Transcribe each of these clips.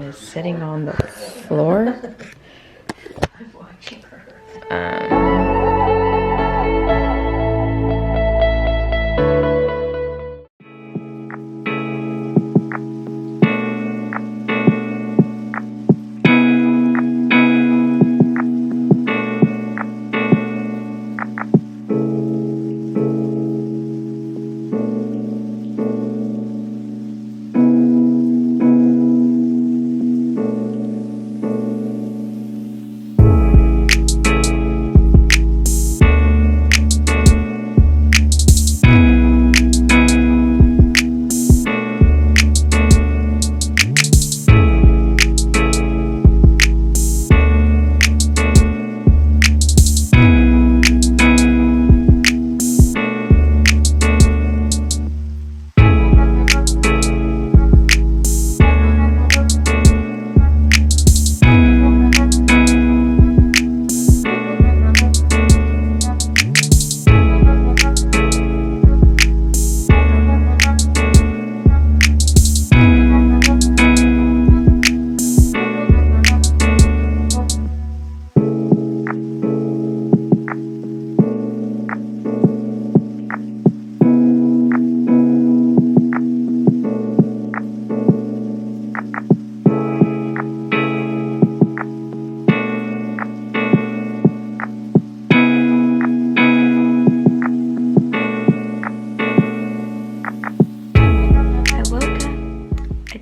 is sitting on the floor. I'm watching her.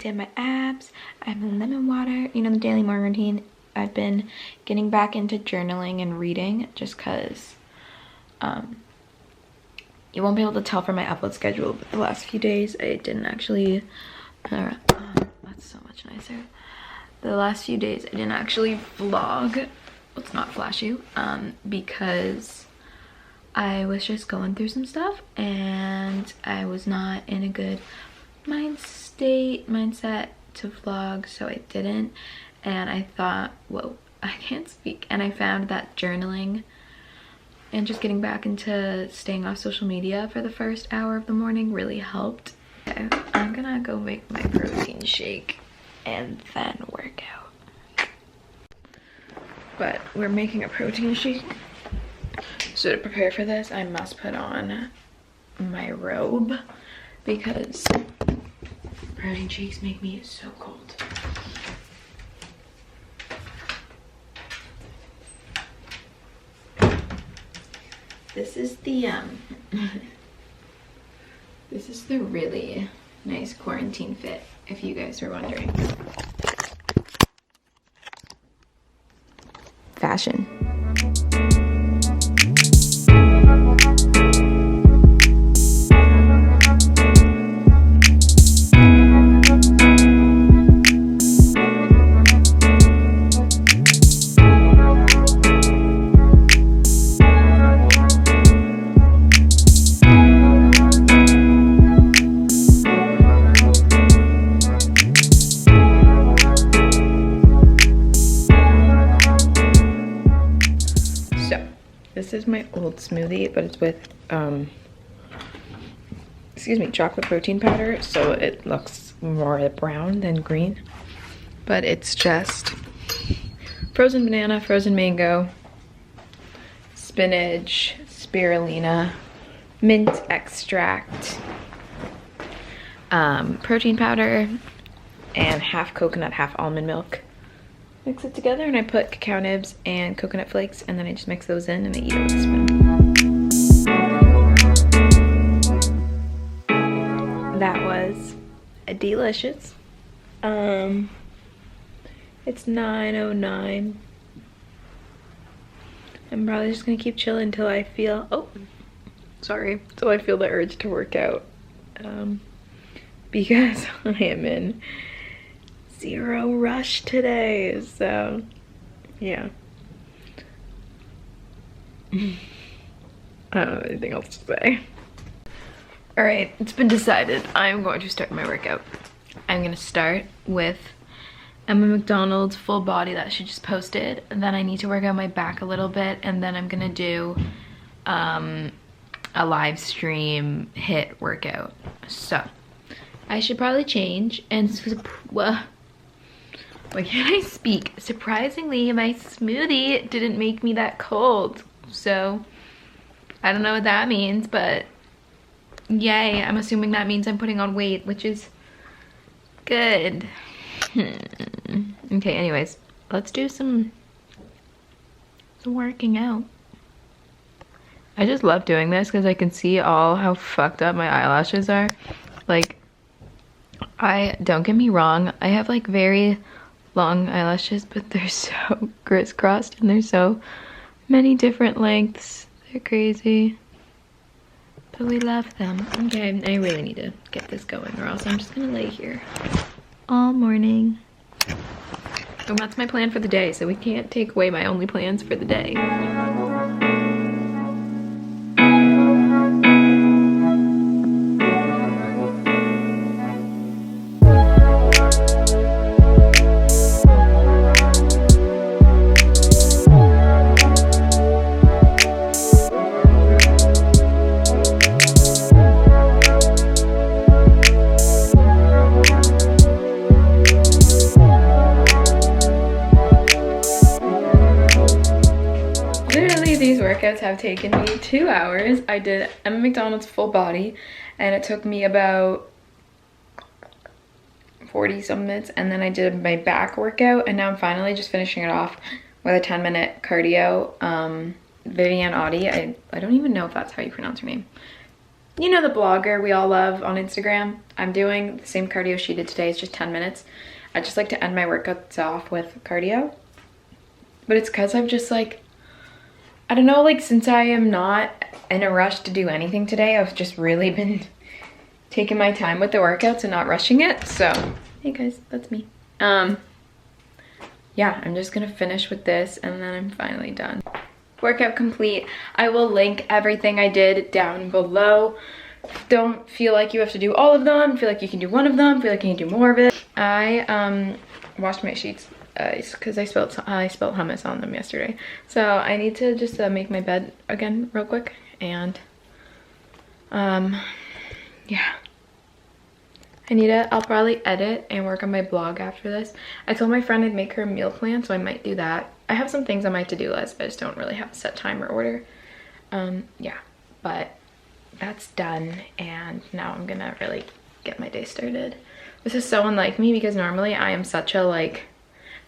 Did my abs, I have lemon water, you know, the daily morning routine. I've been getting back into journaling and reading just because you won't be able to tell from my upload schedule, but the last few days I didn't actually that's so much nicer. The last few days I didn't actually vlog. Let's not flash you because I was just going through some stuff and I was not in a good mindset to vlog, so I didn't. And I thought, whoa, I can't speak. And I found that journaling and just getting back into staying off social media for the first hour of the morning really helped. Okay, I'm gonna go make my protein shake and then work out. But we're making a protein shake. So to prepare for this, I must put on my robe because protein shakes make me so cold. This is the this is the really nice quarantine fit, if you guys were wondering. Fashion. This is my old smoothie, but it's with, chocolate protein powder, so it looks more brown than green. But it's just frozen banana, frozen mango, spinach, spirulina, mint extract, protein powder, and half coconut, half almond milk. Mix it together and I put cacao nibs and coconut flakes and then I just mix those in and I eat it with a spoon. That was delicious. It's 9:09. I'm probably just gonna keep chilling until I feel, till I feel the urge to work out. Because I am in zero rush today, so yeah. I don't have anything else to say. All right, it's been decided. I'm going to start my workout. I'm gonna start with Emma McDonald's full body that she just posted, and then I need to work out my back a little bit, and then I'm gonna do a live stream HIIT workout. So I should probably change and Why can't I speak? Surprisingly, my smoothie didn't make me that cold. So, I don't know what that means, but yay. I'm assuming that means I'm putting on weight, which is good. Okay, anyways, let's do some working out. I just love doing this because I can see all how fucked up my eyelashes are. Like, don't get me wrong, I have like very long eyelashes, but they're so crisscrossed and they're so many different lengths. They're crazy. But we love them. Okay, I really need to get this going or else I'm just gonna lay here all morning. And that's my plan for the day, so we can't take away my only plans for the day. Workouts have taken me 2 hours. I did Emma McDonald's full body and it took me about 40 some minutes, and then I did my back workout, and now I'm finally just finishing it off with a 10-minute cardio. Vivian Audi, I don't even know if that's how you pronounce her name. You know, the blogger we all love on Instagram. I'm doing the same cardio she did today. It's just 10 minutes. I just like to end my workouts off with cardio, but it's because I've just like, I don't know, like since I am not in a rush to do anything today, I've just really been taking my time with the workouts and not rushing it. So, hey guys, that's me. Yeah, I'm just gonna finish with this and then I'm finally done. Workout complete. I will link everything I did down below. Don't feel like you have to do all of them. Feel like you can do one of them. Feel like you can do more of it. I washed my sheets because I spilled hummus on them yesterday, so I need to just make my bed again real quick, and yeah, I'll probably edit and work on my blog after this. I told my friend I'd make her a meal plan, so I might do that. I have some things on my to-do list, but I just don't really have a set time or order. Yeah, but that's done, and now I'm gonna really get my day started. This is so unlike me because normally I am such a like,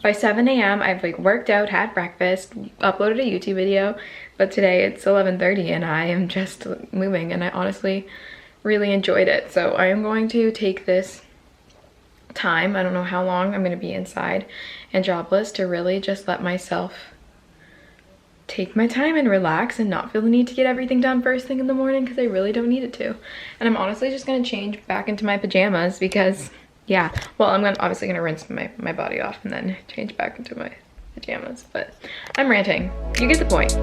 by 7 a.m. I've like worked out, had breakfast, uploaded a YouTube video, but today it's 11:30 and I am just moving, and I honestly really enjoyed it. So I am going to take this time, I don't know how long I'm going to be inside and jobless, to really just let myself take my time and relax and not feel the need to get everything done first thing in the morning, because I really don't need it to. And I'm honestly just going to change back into my pajamas because, yeah, well, I'm obviously gonna rinse my body off and then change back into my pajamas, but I'm ranting. You get the point.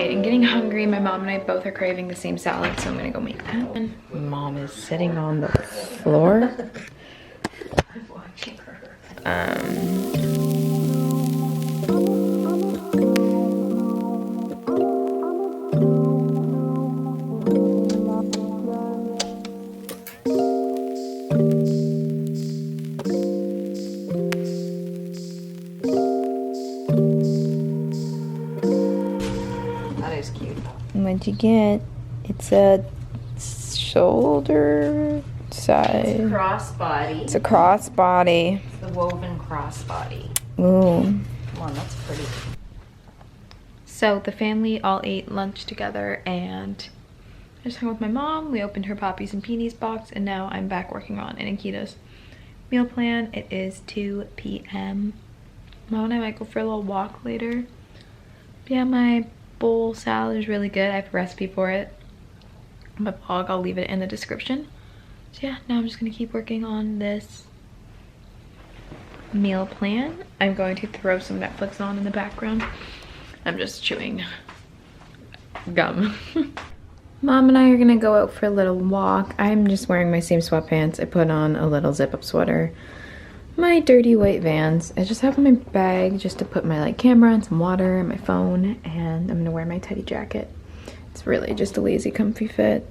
I'm getting hungry. My mom and I both are craving the same salad, so I'm gonna go make that. Mom is sitting on the floor. I'm watching her. What'd you get? It's a shoulder size. It's a crossbody. It's a crossbody. It's the woven crossbody. Ooh. Come on, that's pretty. So the family all ate lunch together, and I just hung with my mom. We opened her Poppies and Peonies box, and now I'm back working on Nikita's meal plan. It is 2 p.m. Mom and I might go for a little walk later. But yeah, my bowl salad is really good. I have a recipe for it on my blog. I'll leave it in the description. So yeah, now I'm just gonna keep working on this meal plan. I'm going to throw some Netflix on in the background. I'm just chewing gum. Mom and I are gonna go out for a little walk. I'm just wearing my same sweatpants. I put on a little zip-up sweater. My dirty white Vans. I just have in my bag just to put my like camera and some water and my phone, and I'm gonna wear my teddy jacket. It's really just a lazy comfy fit.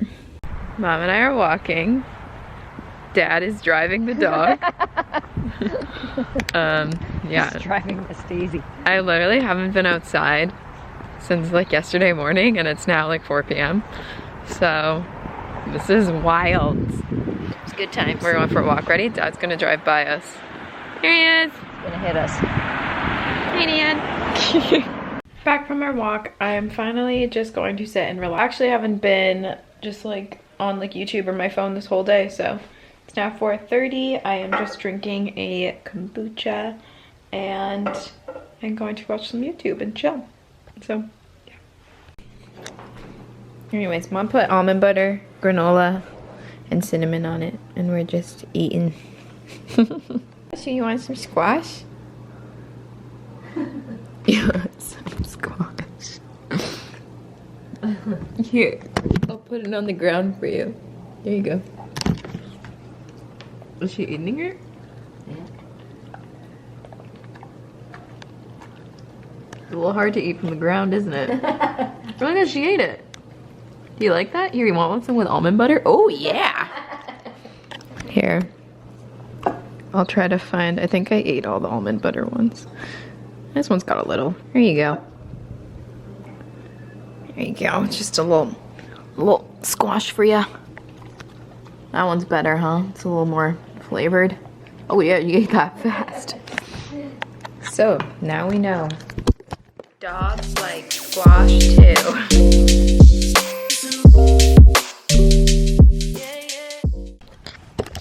Mom and I are walking. Dad is driving the dog. Yeah. He's driving Miss Daisy. I literally haven't been outside since like yesterday morning, and it's now like 4 p.m. So this is wild. It's good times. We're going for a walk. Ready? Dad's gonna drive by us. Here he is. Gonna hit us. Hey, Dad. Back from our walk. I'm finally just going to sit and relax. I actually haven't been just like on like YouTube or my phone this whole day, so it's now 4:30. I am just drinking a kombucha and I'm going to watch some YouTube and chill. So, yeah. Anyways, Mom put almond butter, granola, and cinnamon on it, and we're just eating. So you want some squash? You want some squash? Here, I'll put it on the ground for you. There you go. Is she eating it? Yeah. It's a little hard to eat from the ground, isn't it? Look at she ate it. Do you like that? Here, you want some with almond butter? Oh yeah! Here. I'll try to find, I think I ate all the almond butter ones. This one's got a little. Here you go. There you go. Just a little squash for you. That one's better, huh? It's a little more flavored. Oh yeah, you ate that fast. So, now we know. Dogs like squash too.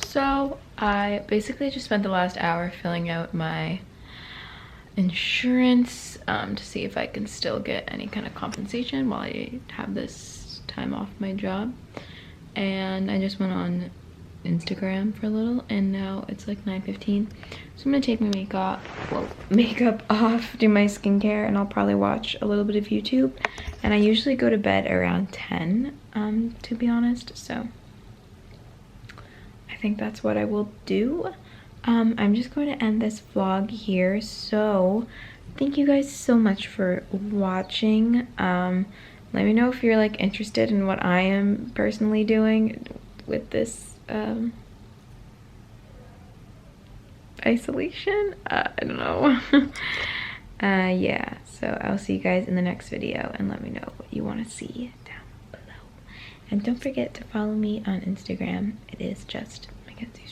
So, I basically just spent the last hour filling out my insurance to see if I can still get any kind of compensation while I have this time off my job. And I just went on Instagram for a little, and now it's like 9:15. So I'm gonna take my makeup off, do my skincare, and I'll probably watch a little bit of YouTube. And I usually go to bed around 10, to be honest, so I think that's what I will do. I'm just going to end this vlog here. So thank you guys so much for watching. Let me know if you're like interested in what I am personally doing with this isolation. I don't know. Yeah, so I'll see you guys in the next video, and let me know what you want to see down below. And don't forget to follow me on Instagram. It is just Mackenzie.